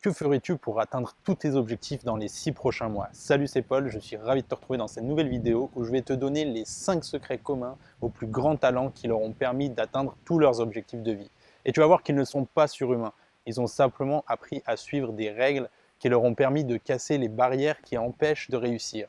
Que ferais-tu pour atteindre tous tes objectifs dans les 6 prochains mois? Salut, c'est Paul, je suis ravi de te retrouver dans cette nouvelle vidéo où je vais te donner les 5 secrets communs aux plus grands talents qui leur ont permis d'atteindre tous leurs objectifs de vie. Et tu vas voir qu'ils ne sont pas surhumains, ils ont simplement appris à suivre des règles qui leur ont permis de casser les barrières qui empêchent de réussir.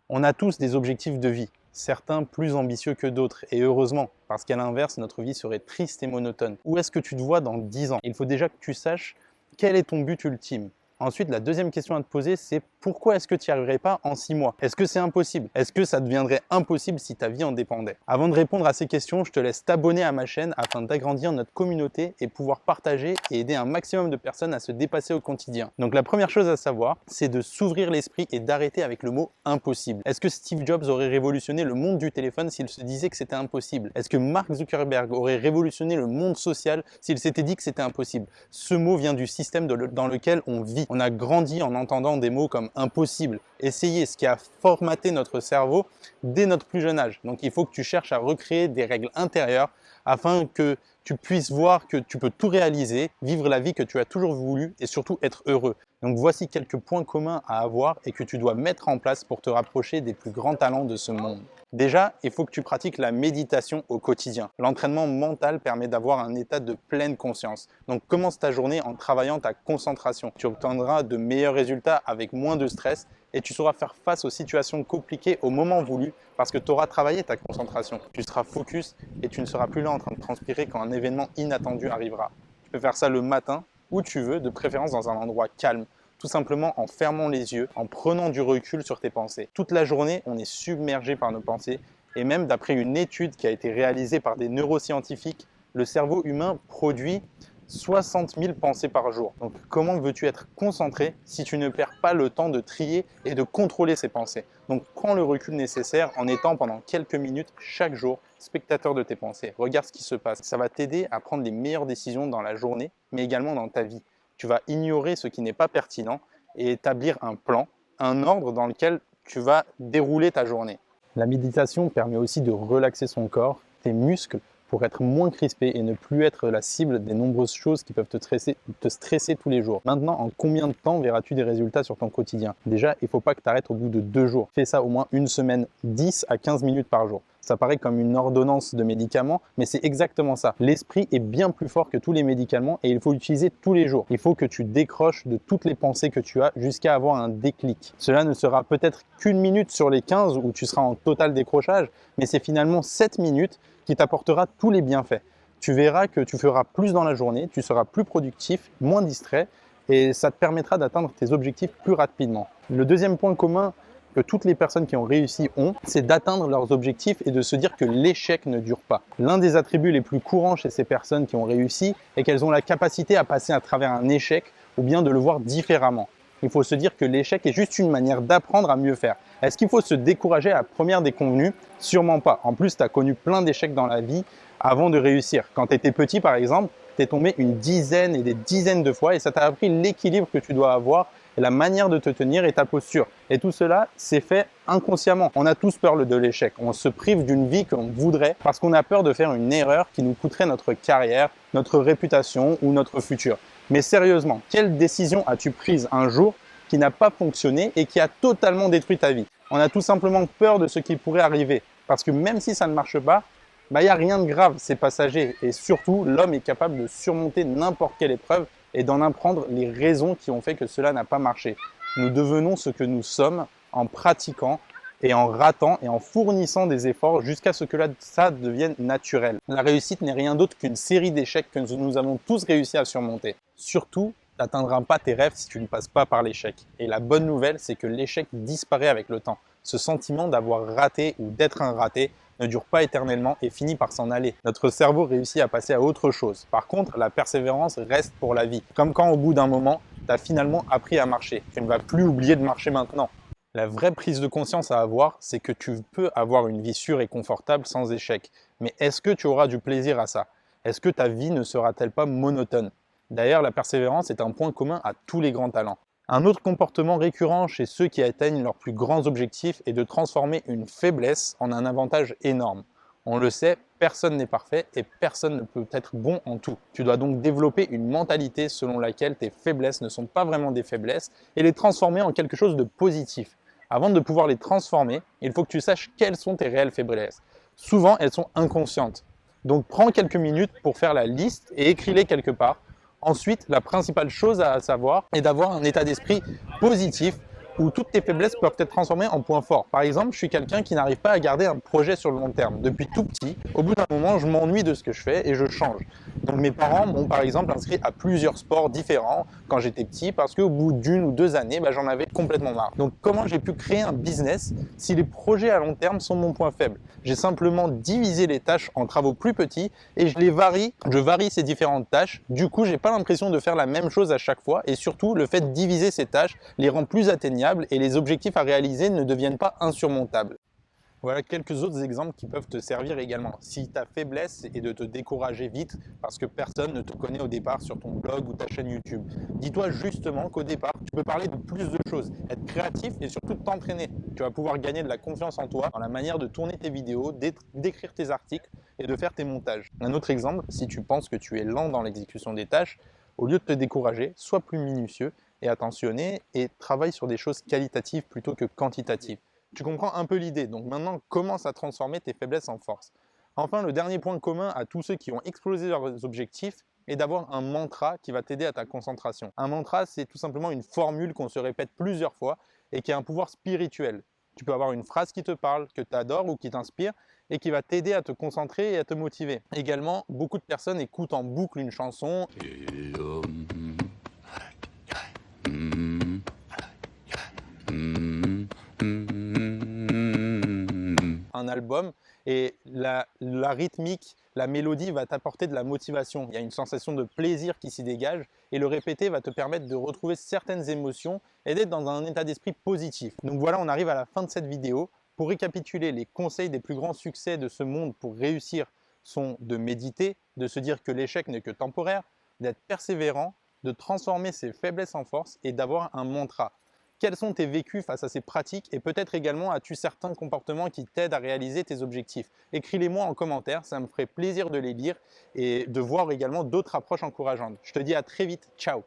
On a tous des objectifs de vie, certains plus ambitieux que d'autres, et heureusement, parce qu'à l'inverse, notre vie serait triste et monotone. Où est-ce que tu te vois dans 10 ans? Il faut déjà que tu saches quel est ton but ultime. Ensuite, la deuxième question à te poser, c'est pourquoi est-ce que tu n'y arriverais pas en 6 mois? Est-ce que c'est impossible? Est-ce que ça deviendrait impossible si ta vie en dépendait? Avant de répondre à ces questions, je te laisse t'abonner à ma chaîne afin d'agrandir notre communauté et pouvoir partager et aider un maximum de personnes à se dépasser au quotidien. Donc la première chose à savoir, c'est de s'ouvrir l'esprit et d'arrêter avec le mot impossible. Est-ce que Steve Jobs aurait révolutionné le monde du téléphone s'il se disait que c'était impossible? Est-ce que Mark Zuckerberg aurait révolutionné le monde social s'il s'était dit que c'était impossible? Ce mot vient du système dans lequel on vit. On a grandi en entendant des mots comme impossible, essayer, ce qui a formaté notre cerveau dès notre plus jeune âge. Donc il faut que tu cherches à recréer des règles intérieures afin que tu puisses voir que tu peux tout réaliser, vivre la vie que tu as toujours voulu et surtout être heureux. Donc voici quelques points communs à avoir et que tu dois mettre en place pour te rapprocher des plus grands talents de ce monde. Déjà, il faut que tu pratiques la méditation au quotidien. L'entraînement mental permet d'avoir un état de pleine conscience. Donc commence ta journée en travaillant ta concentration. Tu obtiendras de meilleurs résultats avec moins de stress et tu sauras faire face aux situations compliquées au moment voulu parce que tu auras travaillé ta concentration. Tu seras focus et tu ne seras plus là en train de transpirer quand un événement inattendu arrivera. Tu peux faire ça le matin, où tu veux, de préférence dans un endroit calme. Tout simplement en fermant les yeux, en prenant du recul sur tes pensées. Toute la journée, on est submergé par nos pensées et même d'après une étude qui a été réalisée par des neuroscientifiques, le cerveau humain produit 60 000 pensées par jour. Donc comment veux-tu être concentré si tu ne perds pas le temps de trier et de contrôler ces pensées? Donc prends le recul nécessaire en étant pendant quelques minutes chaque jour spectateur de tes pensées. Regarde ce qui se passe. Ça va t'aider à prendre les meilleures décisions dans la journée, mais également dans ta vie. Tu vas ignorer ce qui n'est pas pertinent et établir un plan, un ordre dans lequel tu vas dérouler ta journée. La méditation permet aussi de relaxer son corps, tes muscles, pour être moins crispé et ne plus être la cible des nombreuses choses qui peuvent te stresser tous les jours. Maintenant, en combien de temps verras-tu des résultats sur ton quotidien? Déjà, il ne faut pas que tu arrêtes au bout de 2 jours. Fais ça au moins une semaine, 10 à 15 minutes par jour. Ça paraît comme une ordonnance de médicaments, mais c'est exactement ça. L'esprit est bien plus fort que tous les médicaments et il faut l'utiliser tous les jours. Il faut que tu décroches de toutes les pensées que tu as jusqu'à avoir un déclic. Cela ne sera peut-être qu'une minute sur les 15 où tu seras en total décrochage, mais c'est finalement 7 minutes qui t'apportera tous les bienfaits. Tu verras que tu feras plus dans la journée, tu seras plus productif, moins distrait et ça te permettra d'atteindre tes objectifs plus rapidement. Le deuxième point commun que toutes les personnes qui ont réussi ont, c'est d'atteindre leurs objectifs et de se dire que l'échec ne dure pas. L'un des attributs les plus courants chez ces personnes qui ont réussi est qu'elles ont la capacité à passer à travers un échec ou bien de le voir différemment. Il faut se dire que l'échec est juste une manière d'apprendre à mieux faire. Est-ce qu'il faut se décourager à la première déconvenue? Sûrement pas. En plus, tu as connu plein d'échecs dans la vie avant de réussir. Quand tu étais petit, par exemple, tu es tombé une dizaine et des dizaines de fois et ça t'a appris l'équilibre que tu dois avoir, la manière de te tenir et ta posture. Et tout cela, c'est fait inconsciemment. On a tous peur de l'échec. On se prive d'une vie qu'on voudrait parce qu'on a peur de faire une erreur qui nous coûterait notre carrière, notre réputation ou notre futur. Mais sérieusement, quelle décision as-tu prise un jour qui n'a pas fonctionné et qui a totalement détruit ta vie? On a tout simplement peur de ce qui pourrait arriver. Parce que même si ça ne marche pas, il n'y a rien de grave, c'est passager. Et surtout, l'homme est capable de surmonter n'importe quelle épreuve et d'en apprendre les raisons qui ont fait que cela n'a pas marché. Nous devenons ce que nous sommes en pratiquant et en ratant et en fournissant des efforts jusqu'à ce que ça devienne naturel. La réussite n'est rien d'autre qu'une série d'échecs que nous avons tous réussi à surmonter. Surtout, tu n'atteindras pas tes rêves si tu ne passes pas par l'échec. Et la bonne nouvelle, c'est que l'échec disparaît avec le temps. Ce sentiment d'avoir raté ou d'être un raté ne dure pas éternellement et finit par s'en aller. Notre cerveau réussit à passer à autre chose. Par contre, la persévérance reste pour la vie. Comme quand au bout d'un moment, tu as finalement appris à marcher. Tu ne vas plus oublier de marcher maintenant. La vraie prise de conscience à avoir, c'est que tu peux avoir une vie sûre et confortable sans échec. Mais est-ce que tu auras du plaisir à ça? Est-ce que ta vie ne sera-t-elle pas monotone? D'ailleurs, la persévérance est un point commun à tous les grands talents. Un autre comportement récurrent chez ceux qui atteignent leurs plus grands objectifs est de transformer une faiblesse en un avantage énorme. On le sait, personne n'est parfait et personne ne peut être bon en tout. Tu dois donc développer une mentalité selon laquelle tes faiblesses ne sont pas vraiment des faiblesses et les transformer en quelque chose de positif. Avant de pouvoir les transformer, il faut que tu saches quelles sont tes réelles faiblesses. Souvent, elles sont inconscientes. Donc prends quelques minutes pour faire la liste et écris-les quelque part. Ensuite, la principale chose à savoir est d'avoir un état d'esprit positif où toutes tes faiblesses peuvent être transformées en points forts. Par exemple, je suis quelqu'un qui n'arrive pas à garder un projet sur le long terme. Depuis tout petit, au bout d'un moment, je m'ennuie de ce que je fais et je change. Donc mes parents m'ont par exemple inscrit à plusieurs sports différents quand j'étais petit parce qu'au bout d'une ou 2 années, j'en avais complètement marre. Donc comment j'ai pu créer un business si les projets à long terme sont mon point faible? J'ai simplement divisé les tâches en travaux plus petits et je varie ces différentes tâches. Du coup, j'ai pas l'impression de faire la même chose à chaque fois et surtout, le fait de diviser ces tâches les rend plus atteignables et les objectifs à réaliser ne deviennent pas insurmontables. Voilà quelques autres exemples qui peuvent te servir également. Si ta faiblesse est de te décourager vite parce que personne ne te connaît au départ sur ton blog ou ta chaîne YouTube, dis-toi justement qu'au départ, tu peux parler de plus de choses, être créatif et surtout t'entraîner. Tu vas pouvoir gagner de la confiance en toi dans la manière de tourner tes vidéos, d'écrire tes articles et de faire tes montages. Un autre exemple, si tu penses que tu es lent dans l'exécution des tâches, au lieu de te décourager, sois plus minutieux et attentionné et travaille sur des choses qualitatives plutôt que quantitatives. Tu comprends un peu l'idée, donc maintenant commence à transformer tes faiblesses en force. Enfin, le dernier point commun à tous ceux qui ont explosé leurs objectifs est d'avoir un mantra qui va t'aider à ta concentration. Un mantra, c'est tout simplement une formule qu'on se répète plusieurs fois et qui a un pouvoir spirituel. Tu peux avoir une phrase qui te parle, que tu adores ou qui t'inspire et qui va t'aider à te concentrer et à te motiver. Également, beaucoup de personnes écoutent en boucle une chanson un album et la rythmique, la mélodie va t'apporter de la motivation. Il y a une sensation de plaisir qui s'y dégage et le répéter va te permettre de retrouver certaines émotions et d'être dans un état d'esprit positif. Donc voilà, on arrive à la fin de cette vidéo. Pour récapituler, les conseils des plus grands succès de ce monde pour réussir sont de méditer, de se dire que l'échec n'est que temporaire, d'être persévérant, de transformer ses faiblesses en force et d'avoir un mantra. Quels sont tes vécus face à ces pratiques et peut-être également as-tu certains comportements qui t'aident à réaliser tes objectifs? Écris-les-moi en commentaire, ça me ferait plaisir de les lire et de voir également d'autres approches encourageantes. Je te dis à très vite, ciao!